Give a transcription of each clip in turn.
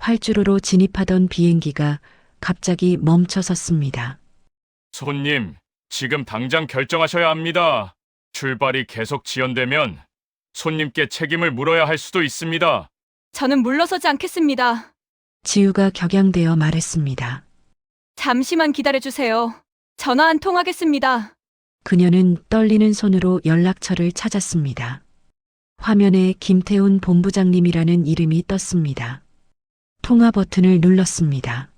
활주로로 진입하던 비행기가 갑자기 멈춰 섰습니다. 손님, 지금 당장 결정하셔야 합니다. 출발이 계속 지연되면 손님께 책임을 물어야 할 수도 있습니다. 저는 물러서지 않겠습니다. 지우가 격양되어 말했습니다. 잠시만 기다려주세요. 전화 한 통 하겠습니다. 그녀는 떨리는 손으로 연락처를 찾았습니다. 화면에 김태훈 본부장님이라는 이름이 떴습니다. 통화 버튼을 눌렀습니다.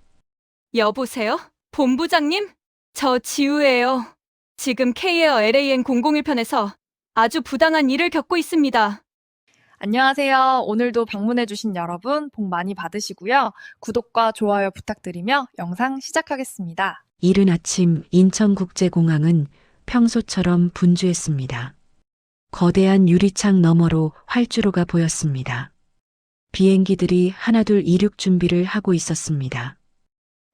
여보세요? 본부장님? 저 지우예요. 지금 K에어 LAN 001편에서 아주 부당한 일을 겪고 있습니다. 안녕하세요. 오늘도 방문해주신 여러분 복 많이 받으시고요. 구독과 좋아요 부탁드리며 영상 시작하겠습니다. 이른 아침 인천국제공항은 평소처럼 분주했습니다. 거대한 유리창 너머로 활주로가 보였습니다. 비행기들이 하나둘 이륙 준비를 하고 있었습니다.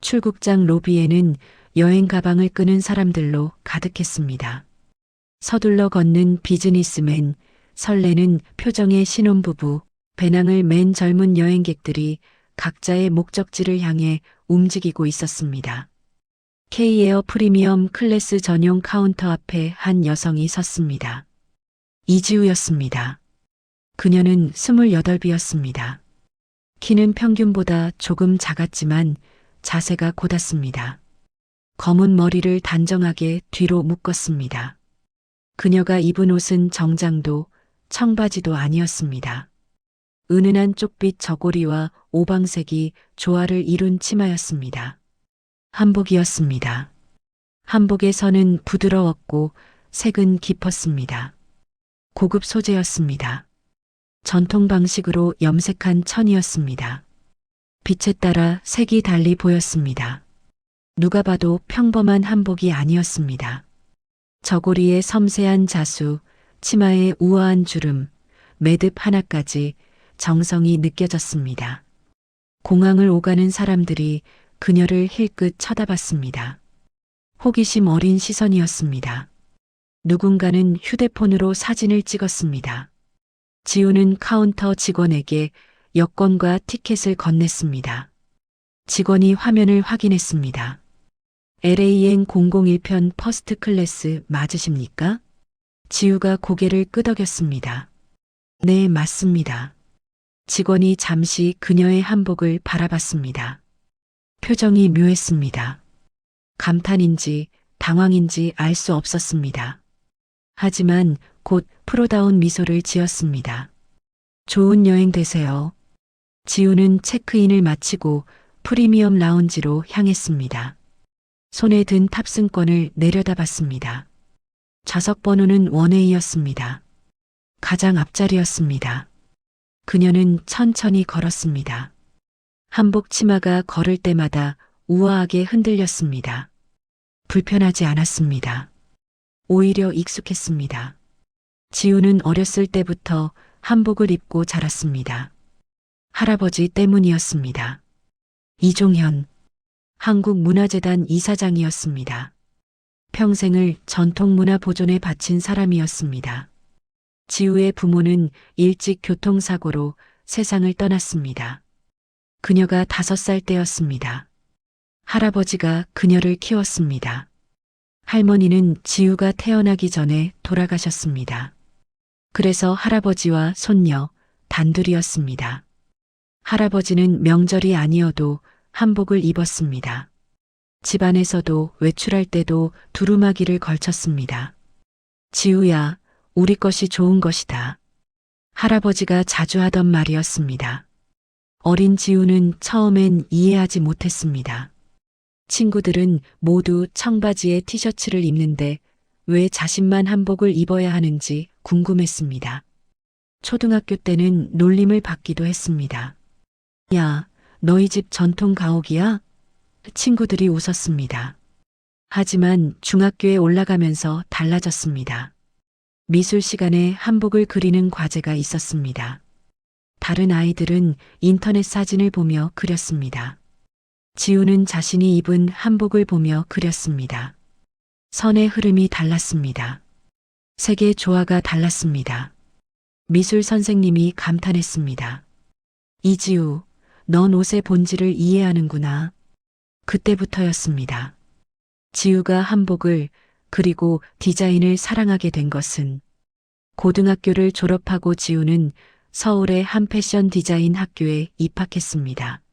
출국장 로비에는 여행 가방을 끄는 사람들로 가득했습니다. 서둘러 걷는 비즈니스맨, 설레는 표정의 신혼부부, 배낭을 맨 젊은 여행객들이 각자의 목적지를 향해 움직이고 있었습니다. K에어 프리미엄 클래스 전용 카운터 앞에 한 여성이 섰습니다. 이지우였습니다. 그녀는 28이었습니다. 키는 평균보다 조금 작았지만 자세가 곧았습니다. 검은 머리를 단정하게 뒤로 묶었습니다. 그녀가 입은 옷은 정장도 청바지도 아니었습니다. 은은한 쪽빛 저고리와 오방색이 조화를 이룬 치마였습니다. 한복이었습니다. 한복의 선은 부드러웠고 색은 깊었습니다. 고급 소재였습니다. 전통 방식으로 염색한 천이었습니다. 빛에 따라 색이 달리 보였습니다. 누가 봐도 평범한 한복이 아니었습니다. 저고리의 섬세한 자수, 치마의 우아한 주름, 매듭 하나까지 정성이 느껴졌습니다. 공항을 오가는 사람들이 그녀를 힐끗 쳐다봤습니다. 호기심 어린 시선이었습니다. 누군가는 휴대폰으로 사진을 찍었습니다. 지우는 카운터 직원에게 여권과 티켓을 건넸습니다. 직원이 화면을 확인했습니다. LAN 001편 퍼스트 클래스 맞으십니까? 지우가 고개를 끄덕였습니다. 네, 맞습니다. 직원이 잠시 그녀의 한복을 바라봤습니다. 표정이 묘했습니다. 감탄인지 당황인지 알 수 없었습니다. 하지만 곧 프로다운 미소를 지었습니다. 좋은 여행 되세요. 지우는 체크인을 마치고 프리미엄 라운지로 향했습니다. 손에 든 탑승권을 내려다봤습니다. 좌석 번호는 1A였습니다. 가장 앞자리였습니다. 그녀는 천천히 걸었습니다. 한복 치마가 걸을 때마다 우아하게 흔들렸습니다. 불편하지 않았습니다. 오히려 익숙했습니다. 지우는 어렸을 때부터 한복을 입고 자랐습니다. 할아버지 때문이었습니다. 이종현, 한국문화재단 이사장이었습니다. 평생을 전통문화 보존에 바친 사람이었습니다. 지우의 부모는 일찍 교통사고로 세상을 떠났습니다. 그녀가 5살 때였습니다. 할아버지가 그녀를 키웠습니다. 할머니는 지우가 태어나기 전에 돌아가셨습니다. 그래서 할아버지와 손녀 단둘이었습니다. 할아버지는 명절이 아니어도 한복을 입었습니다. 집안에서도 외출할 때도 두루마기를 걸쳤습니다. 지우야, 우리 것이 좋은 것이다. 할아버지가 자주 하던 말이었습니다. 어린 지우는 처음엔 이해하지 못했습니다. 친구들은 모두 청바지에 티셔츠를 입는데 왜 자신만 한복을 입어야 하는지 궁금했습니다. 초등학교 때는 놀림을 받기도 했습니다. 야, 너희 집 전통 가옥이야? 친구들이 웃었습니다. 하지만 중학교에 올라가면서 달라졌습니다. 미술 시간에 한복을 그리는 과제가 있었습니다. 다른 아이들은 인터넷 사진을 보며 그렸습니다. 지우는 자신이 입은 한복을 보며 그렸습니다. 선의 흐름이 달랐습니다. 색의 조화가 달랐습니다. 미술 선생님이 감탄했습니다. 이지우, 넌 옷의 본질을 이해하는구나. 그때부터였습니다. 지우가 한복을 그리고 디자인을 사랑하게 된 것은 고등학교를 졸업하고 지우는 서울의 한 패션 디자인 학교에 입학했습니다.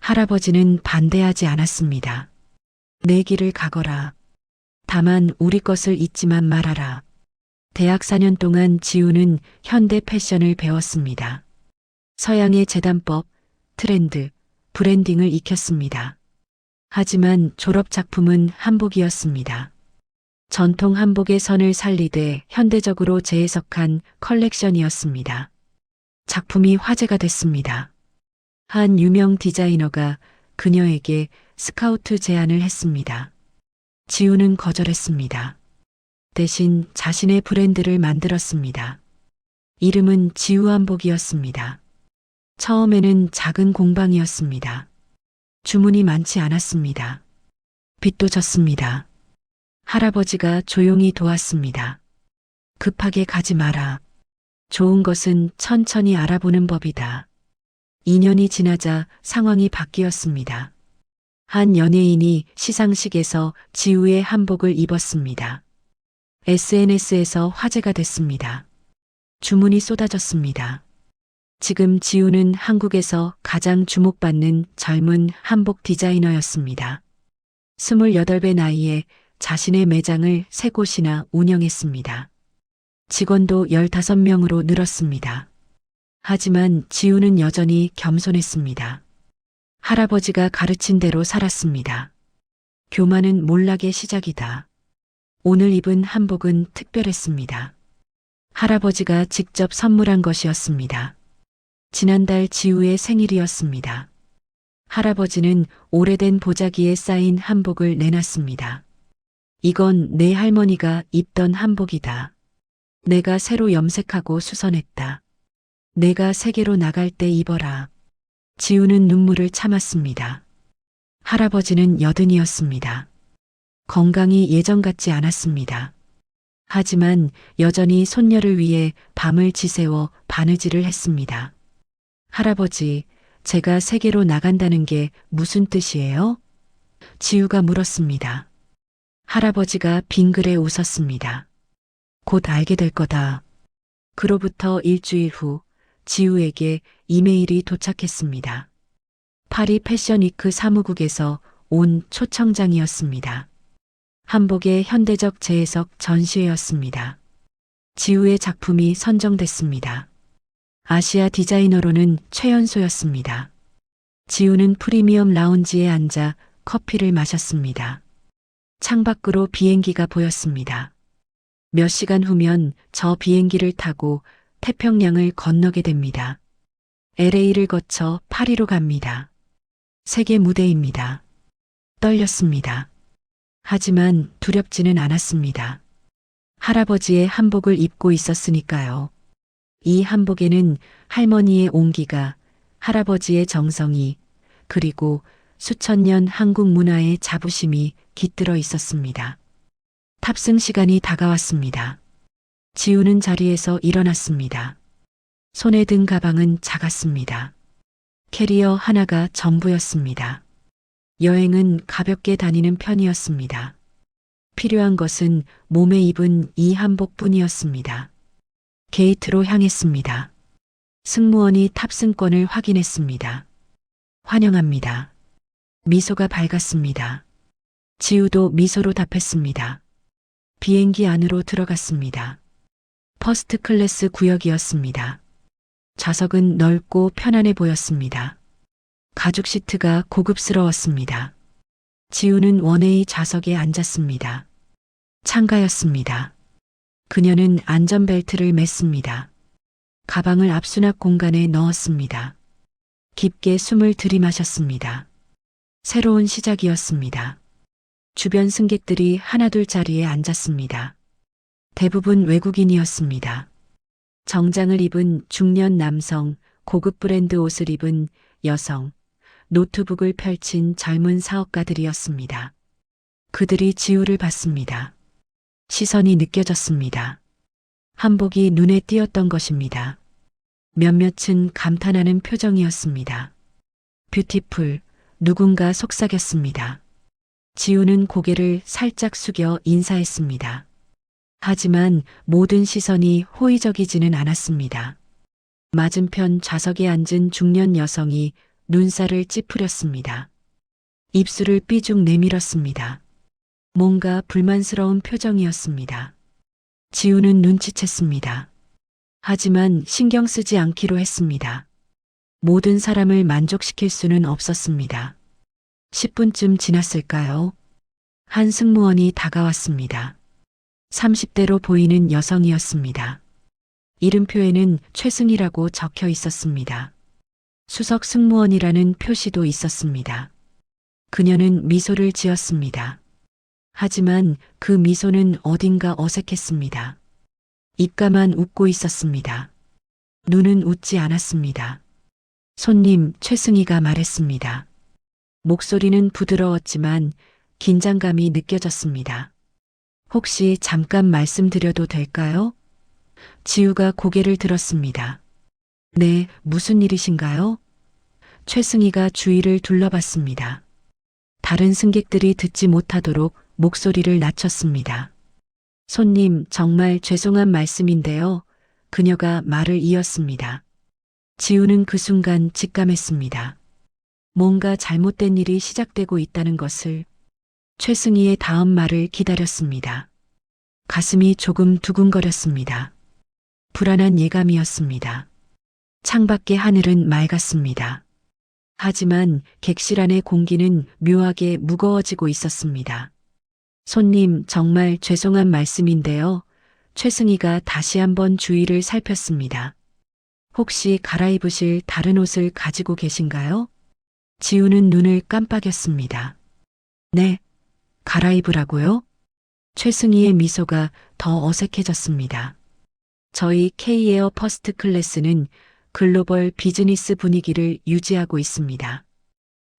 할아버지는 반대하지 않았습니다. 내 길을 가거라. 다만 우리 것을 잊지만 말아라. 대학 4년 동안 지우는 현대 패션을 배웠습니다. 서양의 재단법, 트렌드, 브랜딩을 익혔습니다. 하지만 졸업 작품은 한복이었습니다. 전통 한복의 선을 살리되 현대적으로 재해석한 컬렉션이었습니다. 작품이 화제가 됐습니다. 한 유명 디자이너가 그녀에게 스카우트 제안을 했습니다. 지우는 거절했습니다. 대신 자신의 브랜드를 만들었습니다. 이름은 지우 한복이었습니다. 처음에는 작은 공방이었습니다. 주문이 많지 않았습니다. 빚도 졌습니다. 할아버지가 조용히 도왔습니다. 급하게 가지 마라. 좋은 것은 천천히 알아보는 법이다. 2년이 지나자 상황이 바뀌었습니다. 한 연예인이 시상식에서 지우의 한복을 입었습니다. SNS에서 화제가 됐습니다. 주문이 쏟아졌습니다. 지금 지우는 한국에서 가장 주목받는 젊은 한복 디자이너였습니다. 28배 나이에 자신의 매장을 3곳이나 운영했습니다. 직원도 15명으로 늘었습니다. 하지만 지우는 여전히 겸손했습니다. 할아버지가 가르친 대로 살았습니다. 교만은 몰락의 시작이다. 오늘 입은 한복은 특별했습니다. 할아버지가 직접 선물한 것이었습니다. 지난달 지우의 생일이었습니다. 할아버지는 오래된 보자기에 쌓인 한복을 내놨습니다. 이건 내 할머니가 입던 한복이다. 내가 새로 염색하고 수선했다. 내가 세계로 나갈 때 입어라. 지우는 눈물을 참았습니다. 할아버지는 여든이었습니다. 건강이 예전 같지 않았습니다. 하지만 여전히 손녀를 위해 밤을 지새워 바느질을 했습니다. 할아버지, 제가 세계로 나간다는 게 무슨 뜻이에요? 지우가 물었습니다. 할아버지가 빙그레 웃었습니다. 곧 알게 될 거다. 그로부터 일주일 후 지우에게 이메일이 도착했습니다. 파리 패션위크 사무국에서 온 초청장이었습니다. 한복의 현대적 재해석 전시회였습니다. 지우의 작품이 선정됐습니다. 아시아 디자이너로는 최연소였습니다. 지우는 프리미엄 라운지에 앉아 커피를 마셨습니다. 창밖으로 비행기가 보였습니다. 몇 시간 후면 저 비행기를 타고 태평양을 건너게 됩니다. LA를 거쳐 파리로 갑니다. 세계 무대입니다. 떨렸습니다. 하지만 두렵지는 않았습니다. 할아버지의 한복을 입고 있었으니까요. 이 한복에는 할머니의 온기가, 할아버지의 정성이, 그리고 수천 년 한국 문화의 자부심이 깃들어 있었습니다. 탑승 시간이 다가왔습니다. 지우는 자리에서 일어났습니다. 손에 든 가방은 작았습니다. 캐리어 하나가 전부였습니다. 여행은 가볍게 다니는 편이었습니다. 필요한 것은 몸에 입은 이 한복뿐이었습니다. 게이트로 향했습니다. 승무원이 탑승권을 확인했습니다. 환영합니다. 미소가 밝았습니다. 지우도 미소로 답했습니다. 비행기 안으로 들어갔습니다. 퍼스트 클래스 구역이었습니다. 좌석은 넓고 편안해 보였습니다. 가죽 시트가 고급스러웠습니다. 지우는 원웨이 좌석에 앉았습니다. 참가였습니다. 그녀는 안전벨트를 맸습니다. 가방을 앞수납 공간에 넣었습니다. 깊게 숨을 들이마셨습니다. 새로운 시작이었습니다. 주변 승객들이 하나둘 자리에 앉았습니다. 대부분 외국인이었습니다. 정장을 입은 중년 남성, 고급 브랜드 옷을 입은 여성, 노트북을 펼친 젊은 사업가들이었습니다. 그들이 지우를 봤습니다. 시선이 느껴졌습니다. 한복이 눈에 띄었던 것입니다. 몇몇은 감탄하는 표정이었습니다. 뷰티풀, 누군가 속삭였습니다. 지우는 고개를 살짝 숙여 인사했습니다. 하지만 모든 시선이 호의적이지는 않았습니다. 맞은편 좌석에 앉은 중년 여성이 눈살을 찌푸렸습니다. 입술을 삐죽 내밀었습니다. 뭔가 불만스러운 표정이었습니다. 지우는 눈치챘습니다. 하지만 신경 쓰지 않기로 했습니다. 모든 사람을 만족시킬 수는 없었습니다. 10분쯤 지났을까요? 한 승무원이 다가왔습니다. 30대로 보이는 여성이었습니다. 이름표에는 최승희라고 적혀 있었습니다. 수석 승무원이라는 표시도 있었습니다. 그녀는 미소를 지었습니다. 하지만 그 미소는 어딘가 어색했습니다. 입가만 웃고 있었습니다. 눈은 웃지 않았습니다. 손님, 최승희가 말했습니다. 목소리는 부드러웠지만 긴장감이 느껴졌습니다. 혹시 잠깐 말씀드려도 될까요? 지우가 고개를 들었습니다. 네, 무슨 일이신가요? 최승희가 주위를 둘러봤습니다. 다른 승객들이 듣지 못하도록 목소리를 낮췄습니다. 손님, 정말 죄송한 말씀인데요. 그녀가 말을 이었습니다. 지우는 그 순간 직감했습니다. 뭔가 잘못된 일이 시작되고 있다는 것을. 최승희의 다음 말을 기다렸습니다. 가슴이 조금 두근거렸습니다. 불안한 예감이었습니다. 창밖의 하늘은 맑았습니다. 하지만 객실 안의 공기는 묘하게 무거워지고 있었습니다. 손님, 정말 죄송한 말씀인데요. 최승희가 다시 한번 주위를 살폈습니다. 혹시 갈아입으실 다른 옷을 가지고 계신가요? 지우는 눈을 깜빡였습니다. 네, 갈아입으라고요? 최승희의 미소가 더 어색해졌습니다. 저희 K에어 퍼스트 클래스는 글로벌 비즈니스 분위기를 유지하고 있습니다.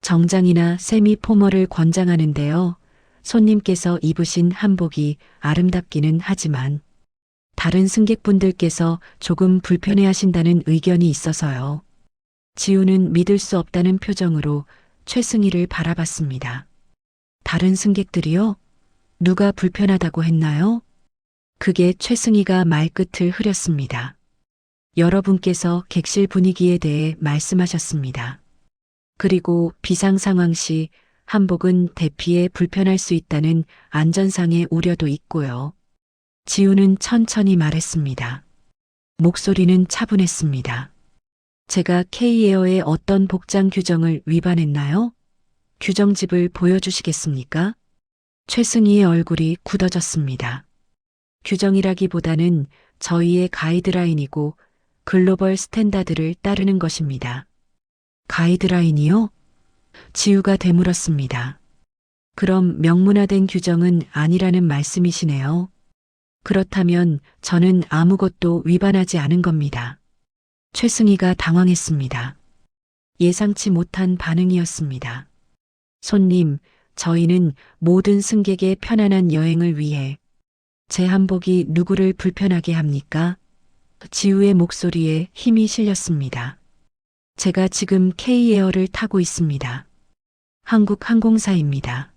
정장이나 세미 포멀을 권장하는데요. 손님께서 입으신 한복이 아름답기는 하지만 다른 승객분들께서 조금 불편해하신다는 의견이 있어서요. 지우는 믿을 수 없다는 표정으로 최승희를 바라봤습니다. 다른 승객들이요? 누가 불편하다고 했나요? 그게 최승희가 말끝을 흐렸습니다. 여러분께서 객실 분위기에 대해 말씀하셨습니다. 그리고 비상 상황 시 한복은 대피에 불편할 수 있다는 안전상의 우려도 있고요. 지우는 천천히 말했습니다. 목소리는 차분했습니다. 제가 K에어의 어떤 복장 규정을 위반했나요? 규정집을 보여주시겠습니까? 최승희의 얼굴이 굳어졌습니다. 규정이라기보다는 저희의 가이드라인이고 글로벌 스탠다드를 따르는 것입니다. 가이드라인이요? 지우가 되물었습니다. 그럼 명문화된 규정은 아니라는 말씀이시네요. 그렇다면 저는 아무것도 위반하지 않은 겁니다. 최승희가 당황했습니다. 예상치 못한 반응이었습니다. 손님, 저희는 모든 승객의 편안한 여행을 위해 제 한복이 누구를 불편하게 합니까? 지우의 목소리에 힘이 실렸습니다. 제가 지금 K에어를 타고 있습니다. 한국 항공사입니다.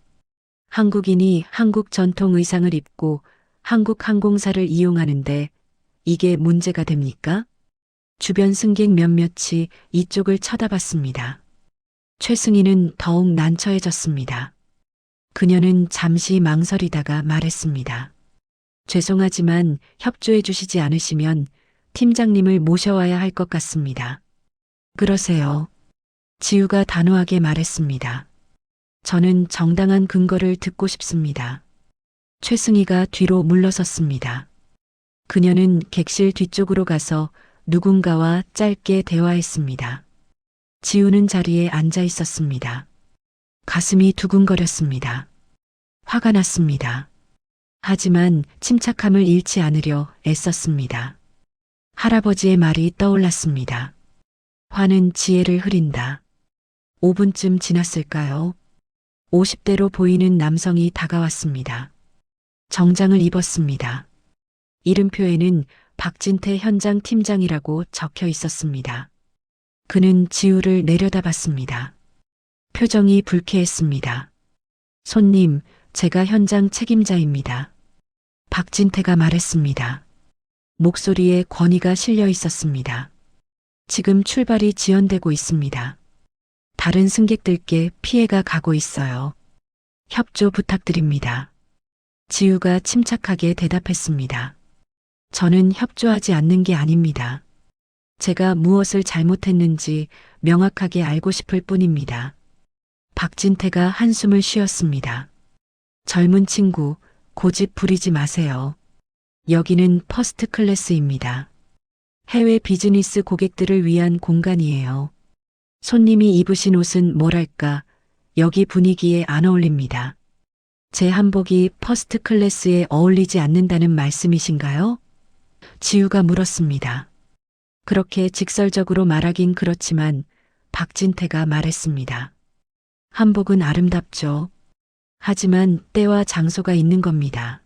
한국인이 한국 전통 의상을 입고 한국 항공사를 이용하는데 이게 문제가 됩니까? 주변 승객 몇몇이 이쪽을 쳐다봤습니다. 최승희는 더욱 난처해졌습니다. 그녀는 잠시 망설이다가 말했습니다. 죄송하지만 협조해 주시지 않으시면 팀장님을 모셔와야 할 것 같습니다. 그러세요. 지우가 단호하게 말했습니다. 저는 정당한 근거를 듣고 싶습니다. 최승희가 뒤로 물러섰습니다. 그녀는 객실 뒤쪽으로 가서 누군가와 짧게 대화했습니다. 지우는 자리에 앉아 있었습니다. 가슴이 두근거렸습니다. 화가 났습니다. 하지만 침착함을 잃지 않으려 애썼습니다. 할아버지의 말이 떠올랐습니다. 화는 지혜를 흐린다. 5분쯤 지났을까요? 50대로 보이는 남성이 다가왔습니다. 정장을 입었습니다. 이름표에는 박진태 현장 팀장이라고 적혀 있었습니다. 그는 지우를 내려다봤습니다. 표정이 불쾌했습니다. 손님, 제가 현장 책임자입니다. 박진태가 말했습니다. 목소리에 권위가 실려 있었습니다. 지금 출발이 지연되고 있습니다. 다른 승객들께 피해가 가고 있어요. 협조 부탁드립니다. 지우가 침착하게 대답했습니다. 저는 협조하지 않는 게 아닙니다. 제가 무엇을 잘못했는지 명확하게 알고 싶을 뿐입니다. 박진태가 한숨을 쉬었습니다. 젊은 친구, 고집 부리지 마세요. 여기는 퍼스트 클래스입니다. 해외 비즈니스 고객들을 위한 공간이에요. 손님이 입으신 옷은 뭐랄까, 여기 분위기에 안 어울립니다. 제 한복이 퍼스트 클래스에 어울리지 않는다는 말씀이신가요? 지우가 물었습니다. 그렇게 직설적으로 말하긴 그렇지만 박진태가 말했습니다. 한복은 아름답죠. 하지만 때와 장소가 있는 겁니다.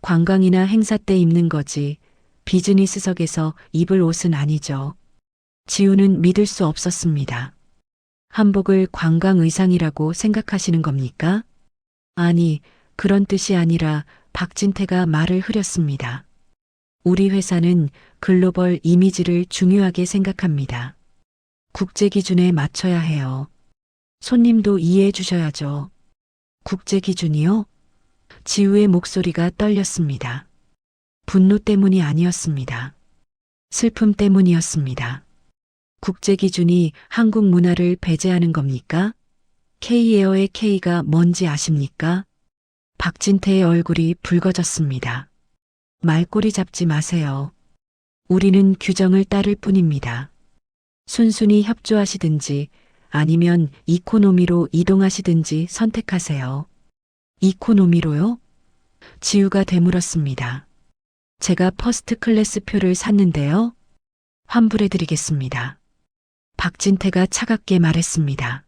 관광이나 행사 때 입는 거지 비즈니스석에서 입을 옷은 아니죠. 지우는 믿을 수 없었습니다. 한복을 관광 의상이라고 생각하시는 겁니까? 아니, 그런 뜻이 아니라 박진태가 말을 흐렸습니다. 우리 회사는 글로벌 이미지를 중요하게 생각합니다. 국제 기준에 맞춰야 해요. 손님도 이해해 주셔야죠. 국제 기준이요? 지우의 목소리가 떨렸습니다. 분노 때문이 아니었습니다. 슬픔 때문이었습니다. 국제 기준이 한국 문화를 배제하는 겁니까? K에어의 K가 뭔지 아십니까? 박진태의 얼굴이 붉어졌습니다. 말꼬리 잡지 마세요. 우리는 규정을 따를 뿐입니다. 순순히 협조하시든지 아니면 이코노미로 이동하시든지 선택하세요. 이코노미로요? 지우가 되물었습니다. 제가 퍼스트 클래스 표를 샀는데요. 환불해드리겠습니다. 박진태가 차갑게 말했습니다.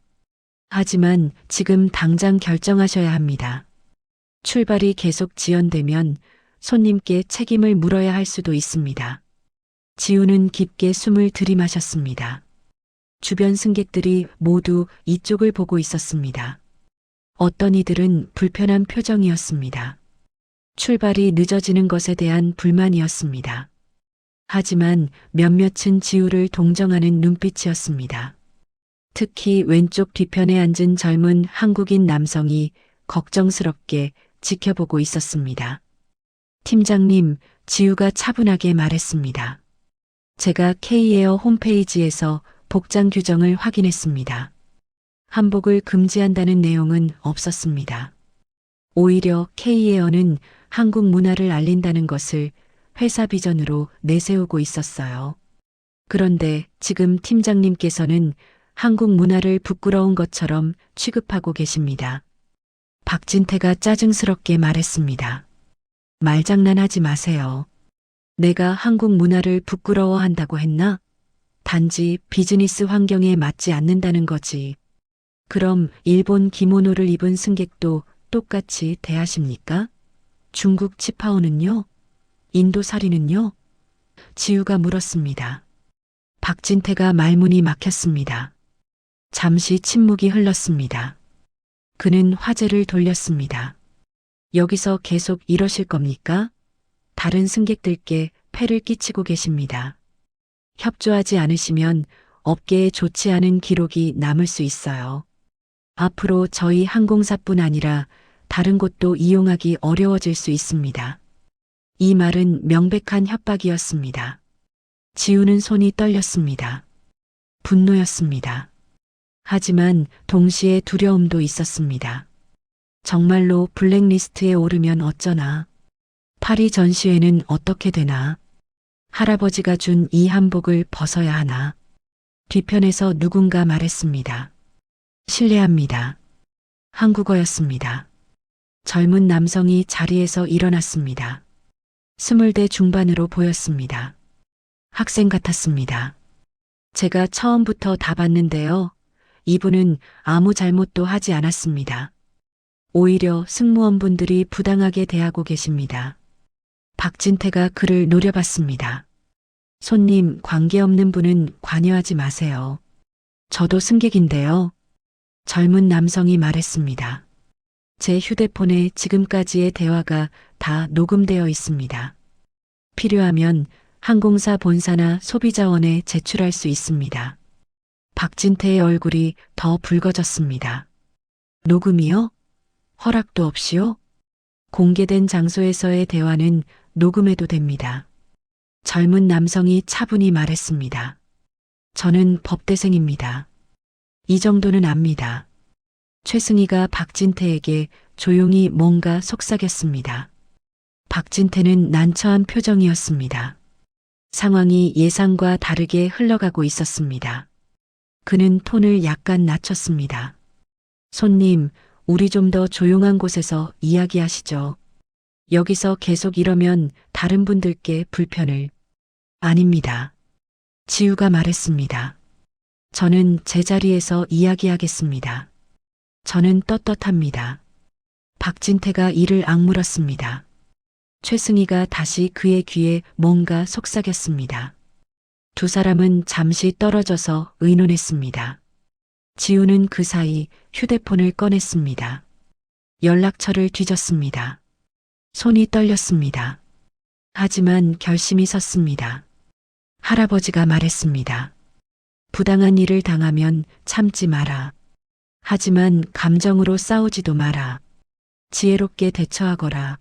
하지만 지금 당장 결정하셔야 합니다. 출발이 계속 지연되면 손님께 책임을 물어야 할 수도 있습니다. 지우는 깊게 숨을 들이마셨습니다. 주변 승객들이 모두 이쪽을 보고 있었습니다. 어떤 이들은 불편한 표정이었습니다. 출발이 늦어지는 것에 대한 불만이었습니다. 하지만 몇몇은 지우를 동정하는 눈빛이었습니다. 특히 왼쪽 뒤편에 앉은 젊은 한국인 남성이 걱정스럽게 지켜보고 있었습니다. 팀장님, 지우가 차분하게 말했습니다. 제가 K에어 홈페이지에서 복장 규정을 확인했습니다. 한복을 금지한다는 내용은 없었습니다. 오히려 K에어는 한국 문화를 알린다는 것을 회사 비전으로 내세우고 있었어요. 그런데 지금 팀장님께서는 한국 문화를 부끄러운 것처럼 취급하고 계십니다. 박진태가 짜증스럽게 말했습니다. 말장난하지 마세요. 내가 한국 문화를 부끄러워한다고 했나? 단지 비즈니스 환경에 맞지 않는다는 거지. 그럼 일본 기모노를 입은 승객도 똑같이 대하십니까? 중국 치파오는요? 인도 사리는요? 지우가 물었습니다. 박진태가 말문이 막혔습니다. 잠시 침묵이 흘렀습니다. 그는 화제를 돌렸습니다. 여기서 계속 이러실 겁니까? 다른 승객들께 폐를 끼치고 계십니다. 협조하지 않으시면 업계에 좋지 않은 기록이 남을 수 있어요. 앞으로 저희 항공사뿐 아니라 다른 곳도 이용하기 어려워질 수 있습니다. 이 말은 명백한 협박이었습니다. 지우는 손이 떨렸습니다. 분노였습니다. 하지만 동시에 두려움도 있었습니다. 정말로 블랙리스트에 오르면 어쩌나? 파리 전시회는 어떻게 되나? 할아버지가 준 이 한복을 벗어야 하나? 뒤편에서 누군가 말했습니다. 실례합니다. 한국어였습니다. 젊은 남성이 자리에서 일어났습니다. 20대 중반으로 보였습니다. 학생 같았습니다. 제가 처음부터 다 봤는데요. 이분은 아무 잘못도 하지 않았습니다. 오히려 승무원분들이 부당하게 대하고 계십니다. 박진태가 그를 노려봤습니다. 손님, 관계없는 분은 관여하지 마세요. 저도 승객인데요. 젊은 남성이 말했습니다. 제 휴대폰에 지금까지의 대화가 다 녹음되어 있습니다. 필요하면 항공사 본사나 소비자원에 제출할 수 있습니다. 박진태의 얼굴이 더 붉어졌습니다. 녹음이요? 허락도 없이요? 공개된 장소에서의 대화는 녹음해도 됩니다. 젊은 남성이 차분히 말했습니다. 저는 법대생입니다. 이 정도는 압니다. 최승희가 박진태에게 조용히 뭔가 속삭였습니다. 박진태는 난처한 표정이었습니다. 상황이 예상과 다르게 흘러가고 있었습니다. 그는 톤을 약간 낮췄습니다. 손님, 우리 좀 더 조용한 곳에서 이야기하시죠. 여기서 계속 이러면 다른 분들께 불편을. 아닙니다. 지우가 말했습니다. 저는 제 자리에서 이야기하겠습니다. 저는 떳떳합니다. 박진태가 이를 악물었습니다. 최승희가 다시 그의 귀에 뭔가 속삭였습니다. 두 사람은 잠시 떨어져서 의논했습니다. 지우는 그 사이 휴대폰을 꺼냈습니다. 연락처를 뒤졌습니다. 손이 떨렸습니다. 하지만 결심이 섰습니다. 할아버지가 말했습니다. 부당한 일을 당하면 참지 마라. 하지만 감정으로 싸우지도 마라. 지혜롭게 대처하거라.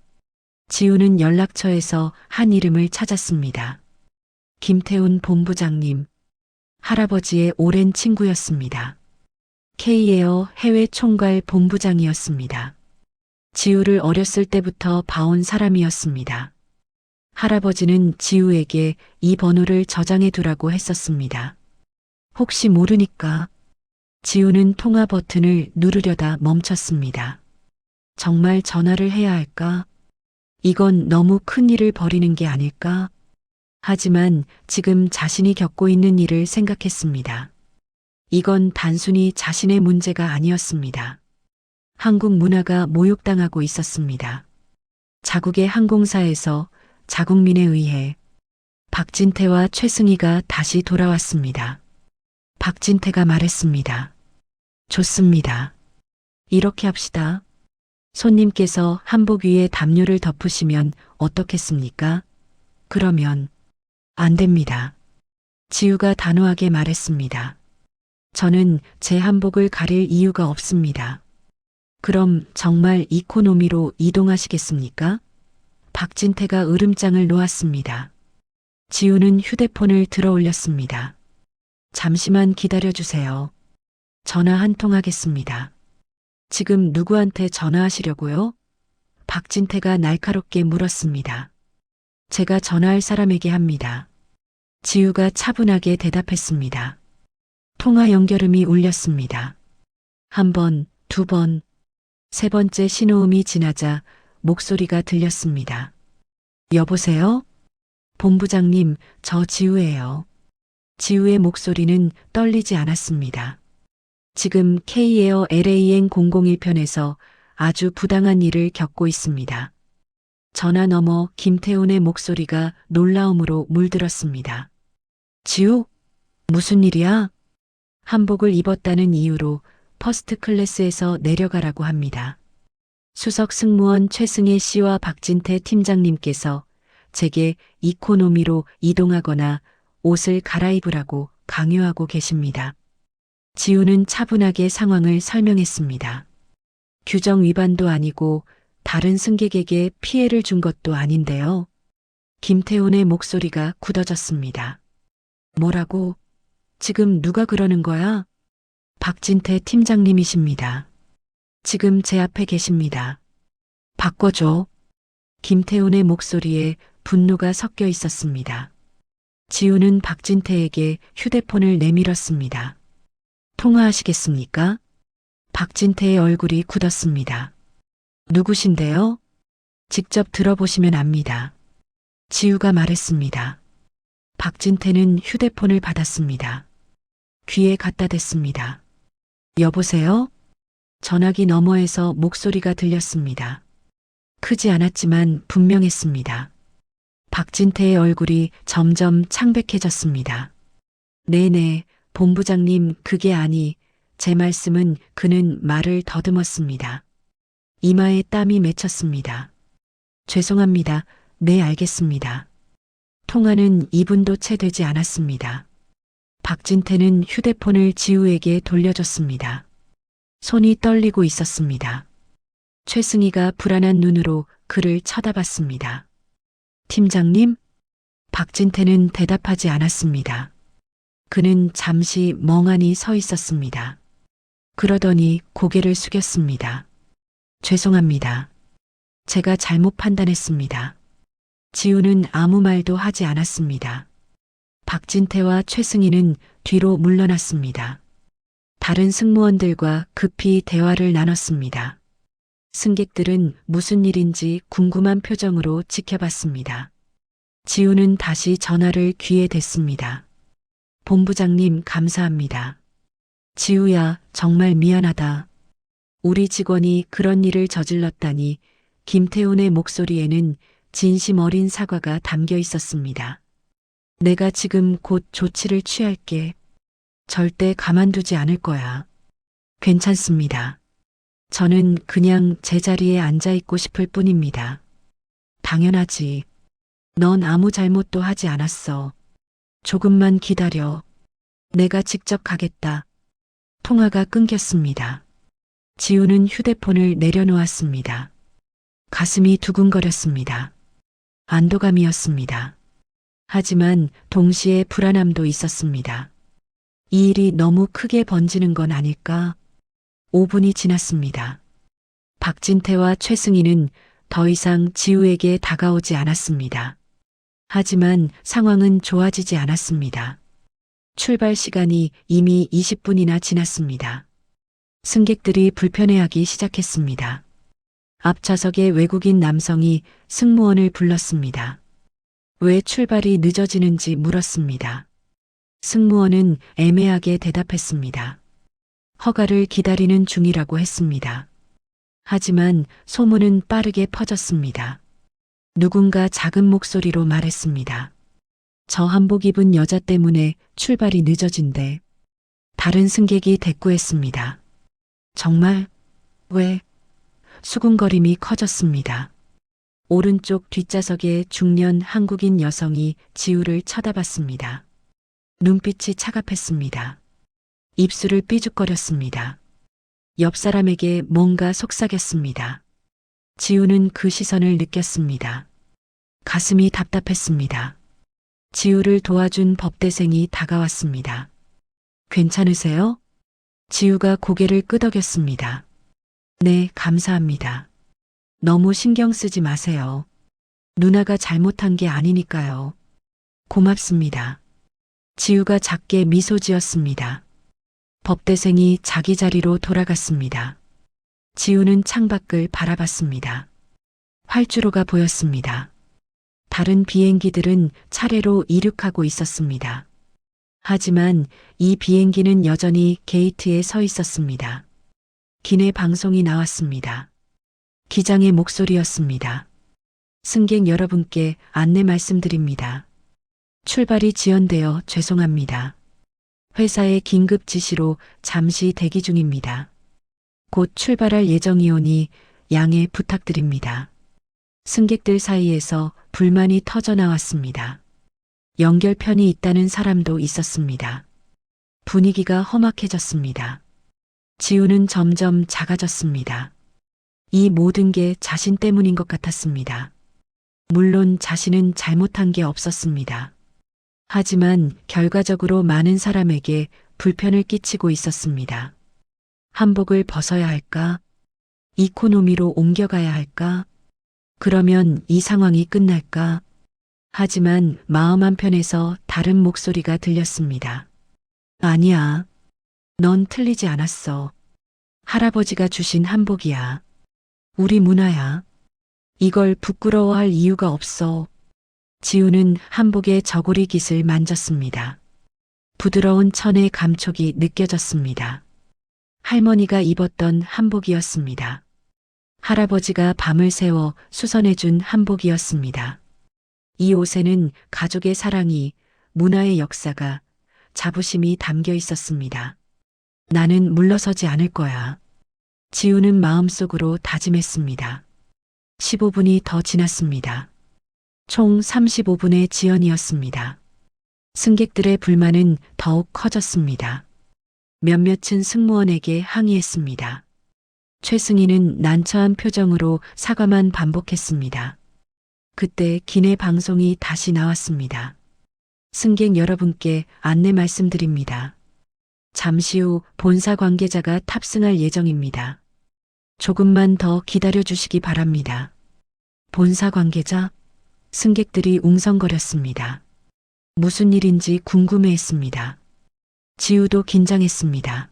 지우는 연락처에서 한 이름을 찾았습니다. 김태훈 본부장님. 할아버지의 오랜 친구였습니다. K에어 해외 총괄 본부장이었습니다. 지우를 어렸을 때부터 봐온 사람이었습니다. 할아버지는 지우에게 이 번호를 저장해 두라고 했었습니다. 혹시 모르니까. 지우는 통화 버튼을 누르려다 멈췄습니다. 정말 전화를 해야 할까? 이건 너무 큰 일을 벌이는 게 아닐까? 하지만 지금 자신이 겪고 있는 일을 생각했습니다. 이건 단순히 자신의 문제가 아니었습니다. 한국 문화가 모욕당하고 있었습니다. 자국의 항공사에서 자국민에 의해 박진태와 최승희가 다시 돌아왔습니다. 박진태가 말했습니다. 좋습니다. 이렇게 합시다. 손님께서 한복 위에 담요를 덮으시면 어떻겠습니까? 그러면 안 됩니다. 지우가 단호하게 말했습니다. 저는 제 한복을 가릴 이유가 없습니다. 그럼 정말 이코노미로 이동하시겠습니까? 박진태가 으름장을 놓았습니다. 지우는 휴대폰을 들어 올렸습니다. 잠시만 기다려주세요. 전화 한 통 하겠습니다. 지금 누구한테 전화하시려고요? 박진태가 날카롭게 물었습니다. 제가 전화할 사람에게 합니다. 지우가 차분하게 대답했습니다. 통화 연결음이 울렸습니다. 한 번, 두 번, 세 번째 신호음이 지나자 목소리가 들렸습니다. 여보세요? 본부장님, 저 지우예요. 지우의 목소리는 떨리지 않았습니다. 지금 K에어 LAN 001편에서 아주 부당한 일을 겪고 있습니다. 전화 너머 김태훈의 목소리가 놀라움으로 물들었습니다. 지우? 무슨 일이야? 한복을 입었다는 이유로 퍼스트 클래스에서 내려가라고 합니다. 수석 승무원 최승혜 씨와 박진태 팀장님께서 제게 이코노미로 이동하거나 옷을 갈아입으라고 강요하고 계십니다. 지우는 차분하게 상황을 설명했습니다. 규정 위반도 아니고 다른 승객에게 피해를 준 것도 아닌데요. 김태훈의 목소리가 굳어졌습니다. 뭐라고? 지금 누가 그러는 거야? 박진태 팀장님이십니다. 지금 제 앞에 계십니다. 바꿔줘. 김태훈의 목소리에 분노가 섞여 있었습니다. 지우는 박진태에게 휴대폰을 내밀었습니다. 통화하시겠습니까? 박진태의 얼굴이 굳었습니다. 누구신데요? 직접 들어보시면 압니다. 지우가 말했습니다. 박진태는 휴대폰을 받았습니다. 귀에 갖다 댔습니다. 여보세요? 전화기 너머에서 목소리가 들렸습니다. 크지 않았지만 분명했습니다. 박진태의 얼굴이 점점 창백해졌습니다. 네네, 본부장님, 그게 아니, 제 말씀은 그는 말을 더듬었습니다. 이마에 땀이 맺혔습니다. 죄송합니다. 네, 알겠습니다. 통화는 2분도 채 되지 않았습니다. 박진태는 휴대폰을 지우에게 돌려줬습니다. 손이 떨리고 있었습니다. 최승희가 불안한 눈으로 그를 쳐다봤습니다. 팀장님? 박진태는 대답하지 않았습니다. 그는 잠시 멍하니 서 있었습니다. 그러더니 고개를 숙였습니다. 죄송합니다. 제가 잘못 판단했습니다. 지우는 아무 말도 하지 않았습니다. 박진태와 최승희는 뒤로 물러났습니다. 다른 승무원들과 급히 대화를 나눴습니다. 승객들은 무슨 일인지 궁금한 표정으로 지켜봤습니다. 지우는 다시 전화를 귀에 댔습니다. 본부장님, 감사합니다. 지우야, 정말 미안하다. 우리 직원이 그런 일을 저질렀다니. 김태훈의 목소리에는 진심 어린 사과가 담겨 있었습니다. 내가 지금 곧 조치를 취할게. 절대 가만두지 않을 거야. 괜찮습니다. 저는 그냥 제자리에 앉아 있고 싶을 뿐입니다. 당연하지. 넌 아무 잘못도 하지 않았어. 조금만 기다려. 내가 직접 가겠다. 통화가 끊겼습니다. 지우는 휴대폰을 내려놓았습니다. 가슴이 두근거렸습니다. 안도감이었습니다. 하지만 동시에 불안함도 있었습니다. 이 일이 너무 크게 번지는 건 아닐까? 5분이 지났습니다. 박진태와 최승희는 더 이상 지우에게 다가오지 않았습니다. 하지만 상황은 좋아지지 않았습니다. 출발 시간이 이미 20분이나 지났습니다. 승객들이 불편해하기 시작했습니다. 앞좌석의 외국인 남성이 승무원을 불렀습니다. 왜 출발이 늦어지는지 물었습니다. 승무원은 애매하게 대답했습니다. 허가를 기다리는 중이라고 했습니다. 하지만 소문은 빠르게 퍼졌습니다. 누군가 작은 목소리로 말했습니다. 저 한복 입은 여자 때문에 출발이 늦어진대. 다른 승객이 대꾸했습니다. 정말? 왜? 수군거림이 커졌습니다. 오른쪽 뒷좌석의 중년 한국인 여성이 지우를 쳐다봤습니다. 눈빛이 차갑했습니다. 입술을 삐죽거렸습니다. 옆 사람에게 뭔가 속삭였습니다. 지우는 그 시선을 느꼈습니다. 가슴이 답답했습니다. 지우를 도와준 법대생이 다가왔습니다. 괜찮으세요? 지우가 고개를 끄덕였습니다. 네, 감사합니다. 너무 신경 쓰지 마세요. 누나가 잘못한 게 아니니까요. 고맙습니다. 지우가 작게 미소 지었습니다. 법대생이 자기 자리로 돌아갔습니다. 지우는 창밖을 바라봤습니다. 활주로가 보였습니다. 다른 비행기들은 차례로 이륙하고 있었습니다. 하지만 이 비행기는 여전히 게이트에 서 있었습니다. 기내 방송이 나왔습니다. 기장의 목소리였습니다. 승객 여러분께 안내 말씀드립니다. 출발이 지연되어 죄송합니다. 회사의 긴급 지시로 잠시 대기 중입니다. 곧 출발할 예정이오니 양해 부탁드립니다. 승객들 사이에서 불만이 터져 나왔습니다. 연결편이 있다는 사람도 있었습니다. 분위기가 험악해졌습니다. 지우는 점점 작아졌습니다. 이 모든 게 자신 때문인 것 같았습니다. 물론 자신은 잘못한 게 없었습니다. 하지만 결과적으로 많은 사람에게 불편을 끼치고 있었습니다. 한복을 벗어야 할까? 이코노미로 옮겨가야 할까? 그러면 이 상황이 끝날까? 하지만 마음 한편에서 다른 목소리가 들렸습니다. 아니야. 넌 틀리지 않았어. 할아버지가 주신 한복이야. 우리 문화야. 이걸 부끄러워할 이유가 없어. 지우는 한복의 저고리 깃을 만졌습니다. 부드러운 천의 감촉이 느껴졌습니다. 할머니가 입었던 한복이었습니다. 할아버지가 밤을 새워 수선해준 한복이었습니다. 이 옷에는 가족의 사랑이, 문화의 역사가, 자부심이 담겨 있었습니다. 나는 물러서지 않을 거야. 지우는 마음속으로 다짐했습니다. 15분이 더 지났습니다. 총 35분의 지연이었습니다. 승객들의 불만은 더욱 커졌습니다. 몇몇은 승무원에게 항의했습니다. 최승희는 난처한 표정으로 사과만 반복했습니다. 그때 기내 방송이 다시 나왔습니다. 승객 여러분께 안내 말씀드립니다. 잠시 후 본사 관계자가 탑승할 예정입니다. 조금만 더 기다려 주시기 바랍니다. 본사 관계자? 승객들이 웅성거렸습니다. 무슨 일인지 궁금해했습니다. 지우도 긴장했습니다.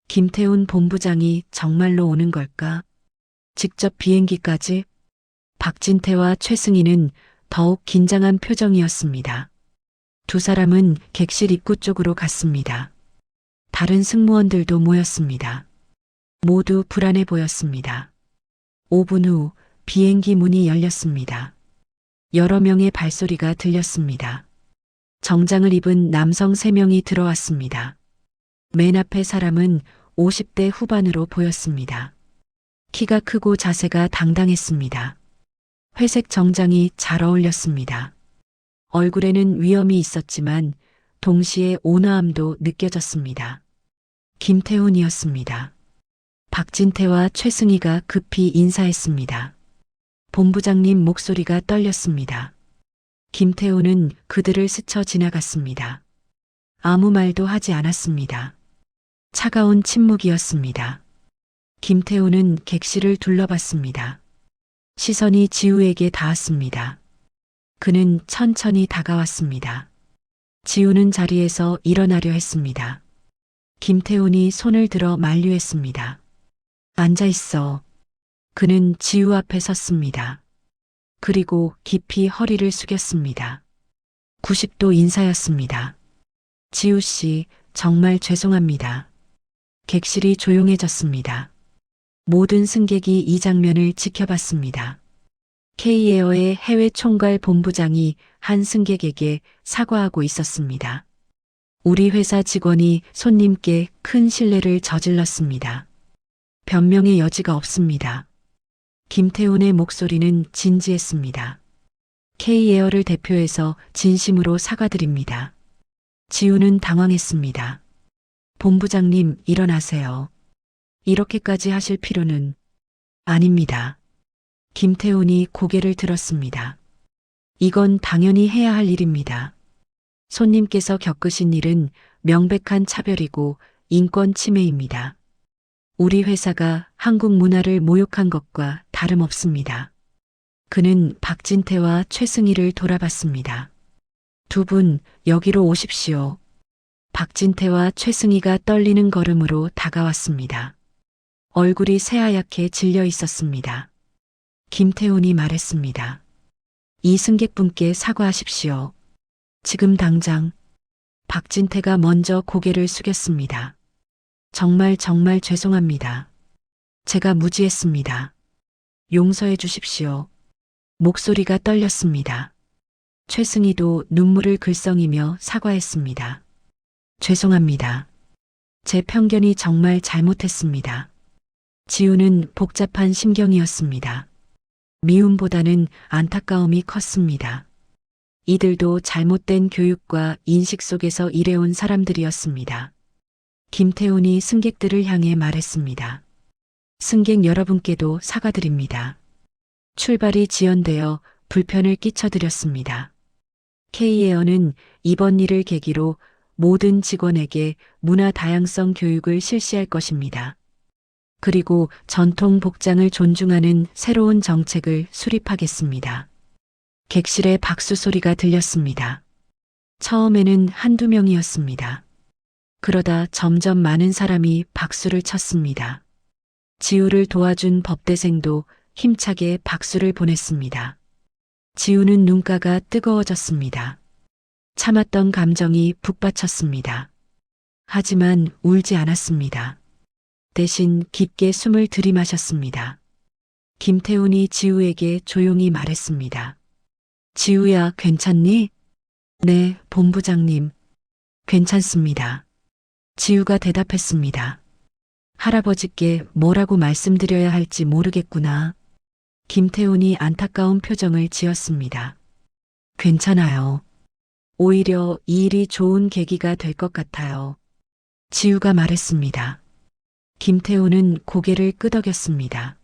김태훈 본부장이 정말로 오는 걸까? 직접 비행기까지? 박진태와 최승희는 더욱 긴장한 표정이었습니다. 두 사람은 객실 입구 쪽으로 갔습니다. 다른 승무원들도 모였습니다. 모두 불안해 보였습니다. 5분 후 비행기 문이 열렸습니다. 여러 명의 발소리가 들렸습니다. 정장을 입은 남성 3명이 들어왔습니다. 맨 앞에 사람은 50대 후반으로 보였습니다. 키가 크고 자세가 당당했습니다. 회색 정장이 잘 어울렸습니다. 얼굴에는 위험이 있었지만 동시에 온화함도 느껴졌습니다. 김태훈이었습니다. 박진태와 최승희가 급히 인사했습니다. 본부장님 목소리가 떨렸습니다. 김태훈은 그들을 스쳐 지나갔습니다. 아무 말도 하지 않았습니다. 차가운 침묵이었습니다. 김태훈은 객실을 둘러봤습니다. 시선이 지우에게 닿았습니다. 그는 천천히 다가왔습니다. 지우는 자리에서 일어나려 했습니다. 김태훈이 손을 들어 만류했습니다. 앉아 있어. 그는 지우 앞에 섰습니다. 그리고 깊이 허리를 숙였습니다. 90도 인사였습니다. 지우 씨, 정말 죄송합니다. 객실이 조용해졌습니다. 모든 승객이 이 장면을 지켜봤습니다. K에어의 해외 총괄 본부장이 한 승객에게 사과하고 있었습니다. 우리 회사 직원이 손님께 큰 실례를 저질렀습니다. 변명의 여지가 없습니다. 김태훈의 목소리는 진지했습니다. K에어를 대표해서 진심으로 사과드립니다. 지우는 당황했습니다. 본부장님, 일어나세요. 이렇게까지 하실 필요는 아닙니다. 김태훈이 고개를 들었습니다. 이건 당연히 해야 할 일입니다. 손님께서 겪으신 일은 명백한 차별이고 인권 침해입니다. 우리 회사가 한국 문화를 모욕한 것과 다름없습니다. 그는 박진태와 최승희를 돌아봤습니다. 두 분 여기로 오십시오. 박진태와 최승희가 떨리는 걸음으로 다가왔습니다. 얼굴이 새하얗게 질려 있었습니다. 김태훈이 말했습니다. 이 승객분께 사과하십시오. 지금 당장. 박진태가 먼저 고개를 숙였습니다. 정말 죄송합니다. 제가 무지했습니다. 용서해 주십시오. 목소리가 떨렸습니다. 최승희도 눈물을 글썽이며 사과했습니다. 죄송합니다. 제 편견이 정말 잘못했습니다. 지우는 복잡한 심경이었습니다. 미움보다는 안타까움이 컸습니다. 이들도 잘못된 교육과 인식 속에서 일해온 사람들이었습니다. 김태훈이 승객들을 향해 말했습니다. 승객 여러분께도 사과드립니다. 출발이 지연되어 불편을 끼쳐드렸습니다. K에어는 이번 일을 계기로 모든 직원에게 문화 다양성 교육을 실시할 것입니다. 그리고 전통 복장을 존중하는 새로운 정책을 수립하겠습니다. 객실에 박수 소리가 들렸습니다. 처음에는 한두 명이었습니다. 그러다 점점 많은 사람이 박수를 쳤습니다. 지우를 도와준 법대생도 힘차게 박수를 보냈습니다. 지우는 눈가가 뜨거워졌습니다. 참았던 감정이 북받쳤습니다. 하지만 울지 않았습니다. 대신 깊게 숨을 들이마셨습니다. 김태훈이 지우에게 조용히 말했습니다. 지우야, 괜찮니? 네, 본부장님. 괜찮습니다. 지우가 대답했습니다. 할아버지께 뭐라고 말씀드려야 할지 모르겠구나. 김태훈이 안타까운 표정을 지었습니다. 괜찮아요. 오히려 이 일이 좋은 계기가 될 것 같아요. 지우가 말했습니다. 김태훈은 고개를 끄덕였습니다.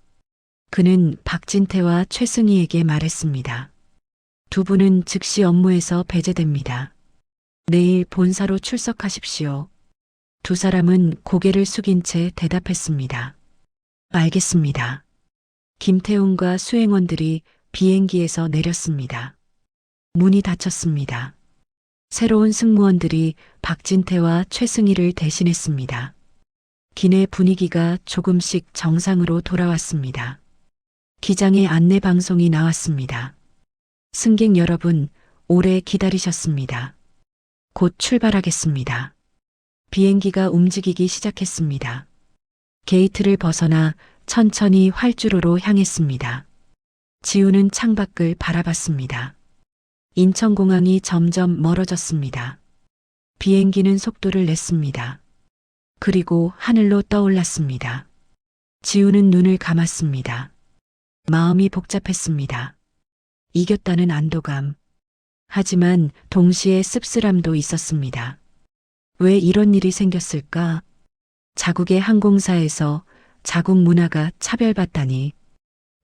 그는 박진태와 최승희에게 말했습니다. 두 분은 즉시 업무에서 배제됩니다. 내일 본사로 출석하십시오. 두 사람은 고개를 숙인 채 대답했습니다. 알겠습니다. 김태훈과 수행원들이 비행기에서 내렸습니다. 문이 닫혔습니다. 새로운 승무원들이 박진태와 최승희를 대신했습니다. 기내 분위기가 조금씩 정상으로 돌아왔습니다. 기장의 안내 방송이 나왔습니다. 승객 여러분, 오래 기다리셨습니다. 곧 출발하겠습니다. 비행기가 움직이기 시작했습니다. 게이트를 벗어나 천천히 활주로로 향했습니다. 지우는 창밖을 바라봤습니다. 인천공항이 점점 멀어졌습니다. 비행기는 속도를 냈습니다. 그리고 하늘로 떠올랐습니다. 지우는 눈을 감았습니다. 마음이 복잡했습니다. 이겼다는 안도감. 하지만 동시에 씁쓸함도 있었습니다. 왜 이런 일이 생겼을까? 자국의 항공사에서 자국 문화가 차별받다니.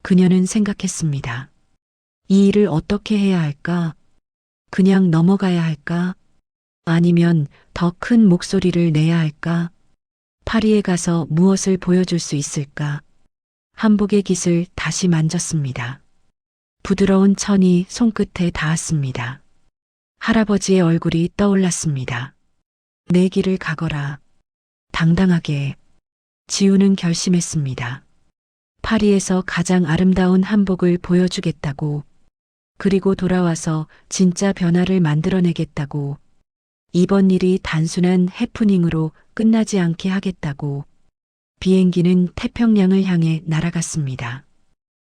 그녀는 생각했습니다. 이 일을 어떻게 해야 할까? 그냥 넘어가야 할까? 아니면 더 큰 목소리를 내야 할까? 파리에 가서 무엇을 보여줄 수 있을까? 한복의 깃을 다시 만졌습니다. 부드러운 천이 손끝에 닿았습니다. 할아버지의 얼굴이 떠올랐습니다. 내 길을 가거라. 당당하게. 지우는 결심했습니다. 파리에서 가장 아름다운 한복을 보여주겠다고. 그리고 돌아와서 진짜 변화를 만들어내겠다고. 이번 일이 단순한 해프닝으로 끝나지 않게 하겠다고. 비행기는 태평양을 향해 날아갔습니다.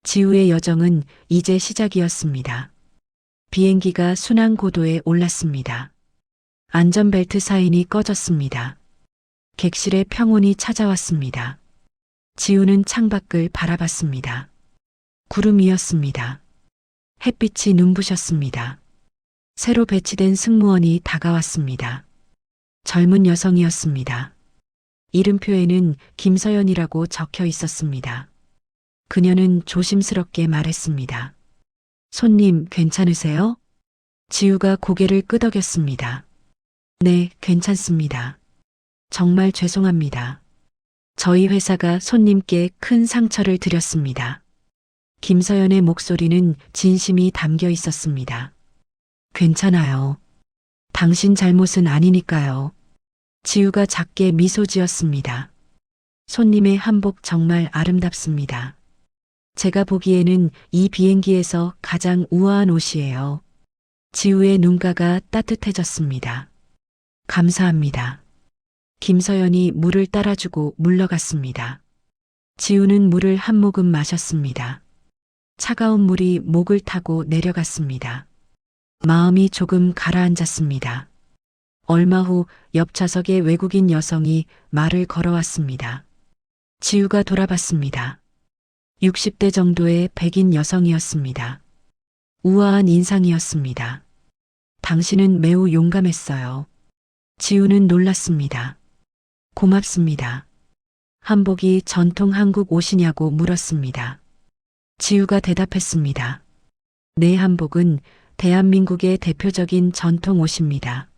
지우의 여정은 이제 시작이었습니다. 비행기가 순항 고도에 올랐습니다. 안전벨트 사인이 꺼졌습니다. 객실에 평온이 찾아왔습니다. 지우는 창밖을 바라봤습니다. 구름이었습니다. 햇빛이 눈부셨습니다. 새로 배치된 승무원이 다가왔습니다. 젊은 여성이었습니다. 이름표에는 김서연이라고 적혀 있었습니다. 그녀는 조심스럽게 말했습니다. 손님 괜찮으세요? 지우가 고개를 끄덕였습니다. 네, 괜찮습니다. 정말 죄송합니다. 저희 회사가 손님께 큰 상처를 드렸습니다. 김서연의 목소리는 진심이 담겨 있었습니다. 괜찮아요. 당신 잘못은 아니니까요. 지우가 작게 미소 지었습니다. 손님의 한복 정말 아름답습니다. 제가 보기에는 이 비행기에서 가장 우아한 옷이에요. 지우의 눈가가 따뜻해졌습니다. 감사합니다. 김서연이 물을 따라주고 물러갔습니다. 지우는 물을 한 모금 마셨습니다. 차가운 물이 목을 타고 내려갔습니다. 마음이 조금 가라앉았습니다. 얼마 후 옆 좌석의 외국인 여성이 말을 걸어왔습니다. 지우가 돌아봤습니다. 60대 정도의 백인 여성이었습니다. 우아한 인상이었습니다. 당신은 매우 용감했어요. 지우는 놀랐습니다. 고맙습니다. 한복이 전통 한국 옷이냐고 물었습니다. 지우가 대답했습니다. 내 한복은 대한민국의 대표적인 전통 옷입니다.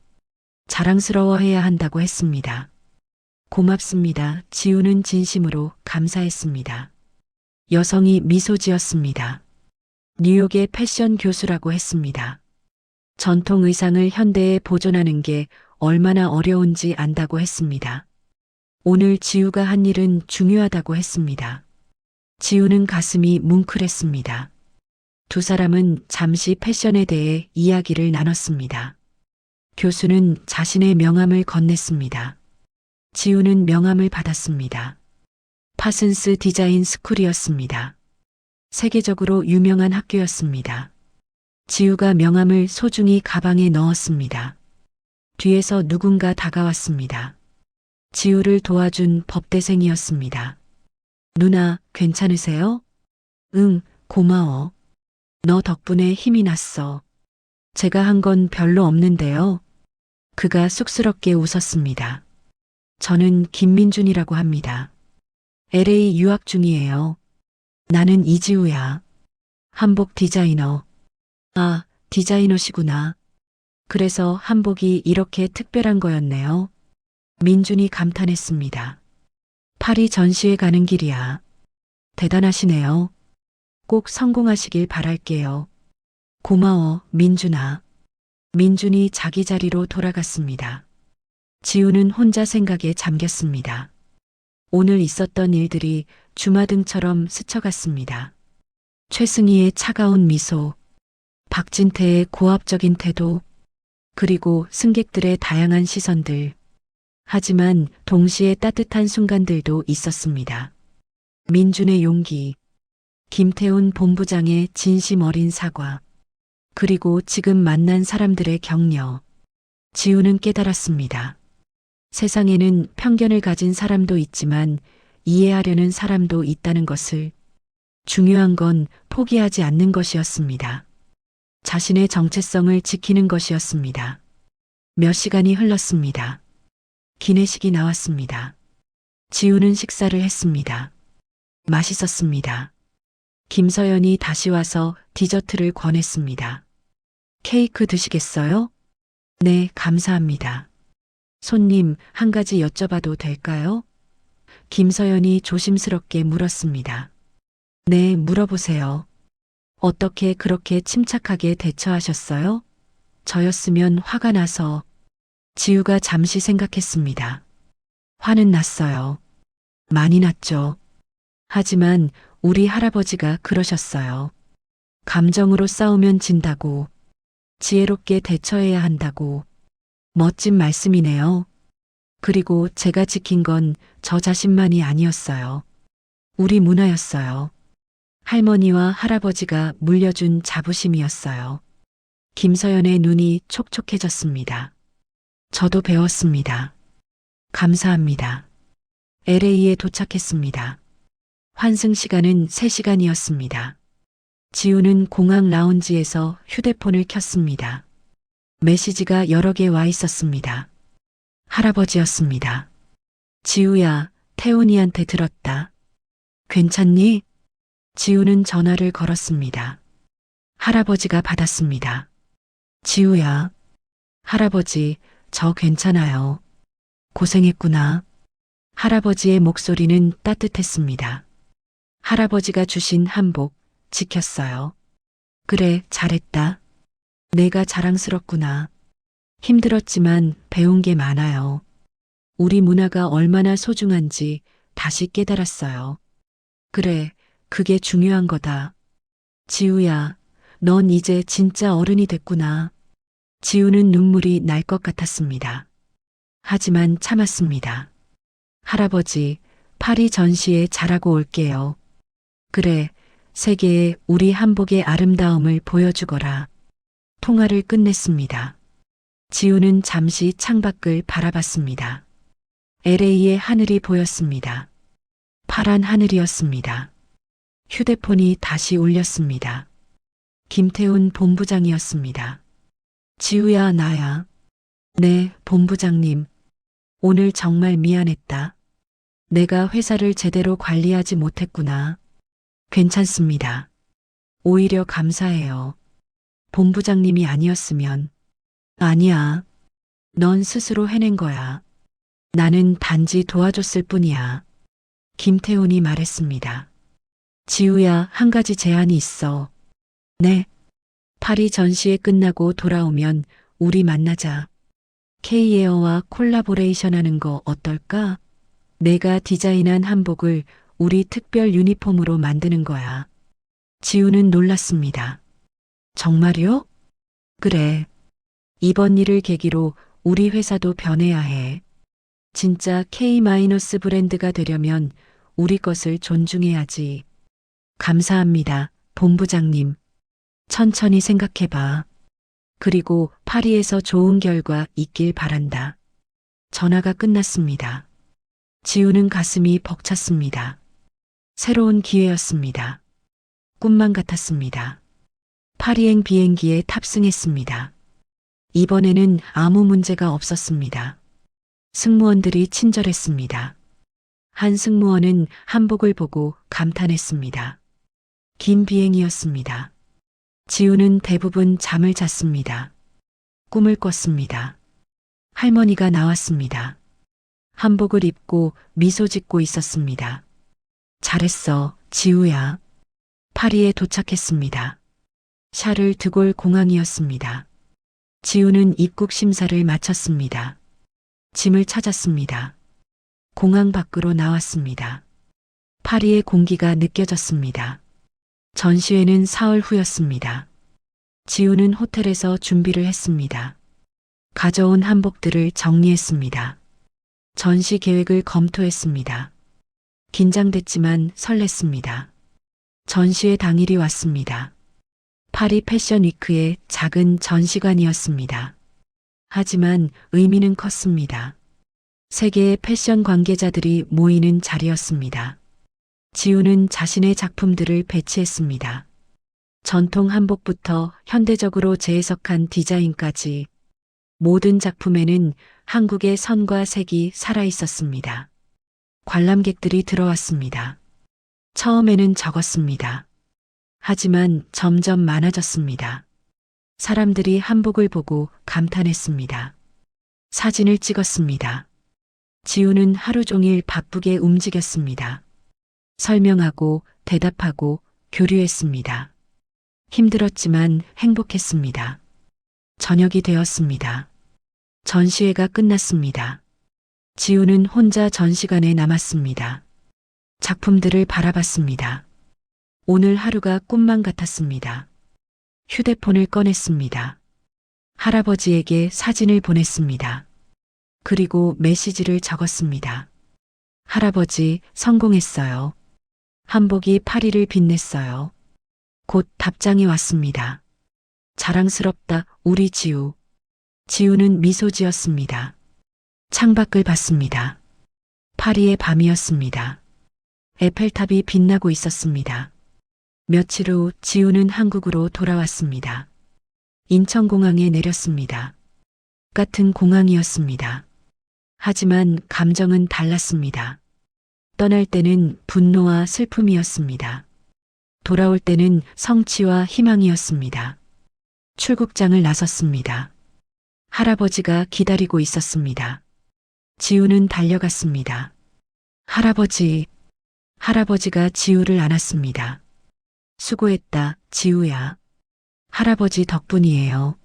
자랑스러워해야 한다고 했습니다. 고맙습니다. 지우는 진심으로 감사했습니다. 여성이 미소 지었습니다. 뉴욕의 패션 교수라고 했습니다. 전통 의상을 현대에 보존하는 게 얼마나 어려운지 안다고 했습니다. 오늘 지우가 한 일은 중요하다고 했습니다. 지우는 가슴이 뭉클했습니다. 두 사람은 잠시 패션에 대해 이야기를 나눴습니다. 교수는 자신의 명함을 건넸습니다. 지우는 명함을 받았습니다. 파슨스 디자인 스쿨이었습니다. 세계적으로 유명한 학교였습니다. 지우가 명함을 소중히 가방에 넣었습니다. 뒤에서 누군가 다가왔습니다. 지우를 도와준 법대생이었습니다. 누나, 괜찮으세요? 응, 고마워. 너 덕분에 힘이 났어. 제가 한 건 별로 없는데요. 그가 쑥스럽게 웃었습니다. 저는 김민준이라고 합니다. LA 유학 중이에요. 나는 이지우야. 한복 디자이너. 아, 디자이너시구나. 그래서 한복이 이렇게 특별한 거였네요. 민준이 감탄했습니다. 파리 전시회 가는 길이야. 대단하시네요. 꼭 성공하시길 바랄게요. 고마워, 민준아. 민준이 자기 자리로 돌아갔습니다. 지우는 혼자 생각에 잠겼습니다. 오늘 있었던 일들이 주마등처럼 스쳐갔습니다. 최승희의 차가운 미소, 박진태의 고압적인 태도, 그리고 승객들의 다양한 시선들. 하지만 동시에 따뜻한 순간들도 있었습니다. 민준의 용기, 김태훈 본부장의 진심 어린 사과, 그리고 지금 만난 사람들의 격려. 지우는 깨달았습니다. 세상에는 편견을 가진 사람도 있지만 이해하려는 사람도 있다는 것을. 중요한 건 포기하지 않는 것이었습니다. 자신의 정체성을 지키는 것이었습니다. 몇 시간이 흘렀습니다. 기내식이 나왔습니다. 지우는 식사를 했습니다. 맛있었습니다. 김서연이 다시 와서 디저트를 권했습니다. 케이크 드시겠어요? 네, 감사합니다. 손님, 한 가지 여쭤봐도 될까요? 김서연이 조심스럽게 물었습니다. 네, 물어보세요. 어떻게 그렇게 침착하게 대처하셨어요? 저였으면 화가 나서. 지우가 잠시 생각했습니다. 화는 났어요. 많이 났죠. 하지만 우리 할아버지가 그러셨어요. 감정으로 싸우면 진다고. 지혜롭게 대처해야 한다고. 멋진 말씀이네요. 그리고 제가 지킨 건 저 자신만이 아니었어요. 우리 문화였어요. 할머니와 할아버지가 물려준 자부심이었어요. 김서연의 눈이 촉촉해졌습니다. 저도 배웠습니다. 감사합니다. LA에 도착했습니다. 환승 시간은 3시간이었습니다. 지우는 공항 라운지에서 휴대폰을 켰습니다. 메시지가 여러 개 와 있었습니다. 할아버지였습니다. 지우야, 태훈이한테 들었다. 괜찮니? 지우는 전화를 걸었습니다. 할아버지가 받았습니다. 지우야. 할아버지, 저 괜찮아요. 고생했구나. 할아버지의 목소리는 따뜻했습니다. 할아버지가 주신 한복 지켰어요. 그래, 잘했다. 내가 자랑스럽구나. 힘들었지만 배운 게 많아요. 우리 문화가 얼마나 소중한지 다시 깨달았어요. 그래, 그게 중요한 거다. 지우야, 넌 이제 진짜 어른이 됐구나. 지우는 눈물이 날 것 같았습니다. 하지만 참았습니다. 할아버지, 파리 전시에 잘하고 올게요. 그래, 세계에 우리 한복의 아름다움을 보여주거라. 통화를 끝냈습니다. 지우는 잠시 창밖을 바라봤습니다. LA의 하늘이 보였습니다. 파란 하늘이었습니다. 휴대폰이 다시 울렸습니다. 김태훈 본부장이었습니다. 지우야, 나야. 네, 본부장님. 오늘 정말 미안했다. 내가 회사를 제대로 관리하지 못했구나. 괜찮습니다. 오히려 감사해요. 본부장님이 아니었으면. 아니야. 넌 스스로 해낸 거야. 나는 단지 도와줬을 뿐이야. 김태훈이 말했습니다. 지우야, 한 가지 제안이 있어. 네. 파리 전시회 끝나고 돌아오면 우리 만나자. K에어와 콜라보레이션 하는 거 어떨까? 내가 디자인한 한복을 우리 특별 유니폼으로 만드는 거야. 지우는 놀랐습니다. 정말요? 그래. 이번 일을 계기로 우리 회사도 변해야 해. 진짜 K- 브랜드가 되려면 우리 것을 존중해야지. 감사합니다, 본부장님. 천천히 생각해봐. 그리고 파리에서 좋은 결과 있길 바란다. 전화가 끝났습니다. 지우는 가슴이 벅찼습니다. 새로운 기회였습니다. 꿈만 같았습니다. 파리행 비행기에 탑승했습니다. 이번에는 아무 문제가 없었습니다. 승무원들이 친절했습니다. 한 승무원은 한복을 보고 감탄했습니다. 긴 비행이었습니다. 지우는 대부분 잠을 잤습니다. 꿈을 꿨습니다. 할머니가 나왔습니다. 한복을 입고 미소 짓고 있었습니다. 잘했어, 지우야. 파리에 도착했습니다. 샤를 드골 공항이었습니다. 지우는 입국 심사를 마쳤습니다. 짐을 찾았습니다. 공항 밖으로 나왔습니다. 파리의 공기가 느껴졌습니다. 전시회는 사흘 후였습니다. 지우는 호텔에서 준비를 했습니다. 가져온 한복들을 정리했습니다. 전시 계획을 검토했습니다. 긴장됐지만 설렜습니다. 전시회 당일이 왔습니다. 파리 패션 위크의 작은 전시관이었습니다. 하지만 의미는 컸습니다. 세계의 패션 관계자들이 모이는 자리였습니다. 지우는 자신의 작품들을 배치했습니다. 전통 한복부터 현대적으로 재해석한 디자인까지 모든 작품에는 한국의 선과 색이 살아 있었습니다. 관람객들이 들어왔습니다. 처음에는 적었습니다. 하지만 점점 많아졌습니다. 사람들이 한복을 보고 감탄했습니다. 사진을 찍었습니다. 지우는 하루 종일 바쁘게 움직였습니다. 설명하고 대답하고 교류했습니다. 힘들었지만 행복했습니다. 저녁이 되었습니다. 전시회가 끝났습니다. 지우는 혼자 전시관에 남았습니다. 작품들을 바라봤습니다. 오늘 하루가 꿈만 같았습니다. 휴대폰을 꺼냈습니다. 할아버지에게 사진을 보냈습니다. 그리고 메시지를 적었습니다. 할아버지, 성공했어요. 한복이 파리를 빛냈어요. 곧 답장이 왔습니다. 자랑스럽다, 우리 지우. 지우는 미소 지었습니다. 창밖을 봤습니다. 파리의 밤이었습니다. 에펠탑이 빛나고 있었습니다. 며칠 후 지우는 한국으로 돌아왔습니다. 인천공항에 내렸습니다. 같은 공항이었습니다. 하지만 감정은 달랐습니다. 떠날 때는 분노와 슬픔이었습니다. 돌아올 때는 성취와 희망이었습니다. 출국장을 나섰습니다. 할아버지가 기다리고 있었습니다. 지우는 달려갔습니다. 할아버지, 할아버지가 지우를 안았습니다. 수고했다, 지우야. 할아버지 덕분이에요.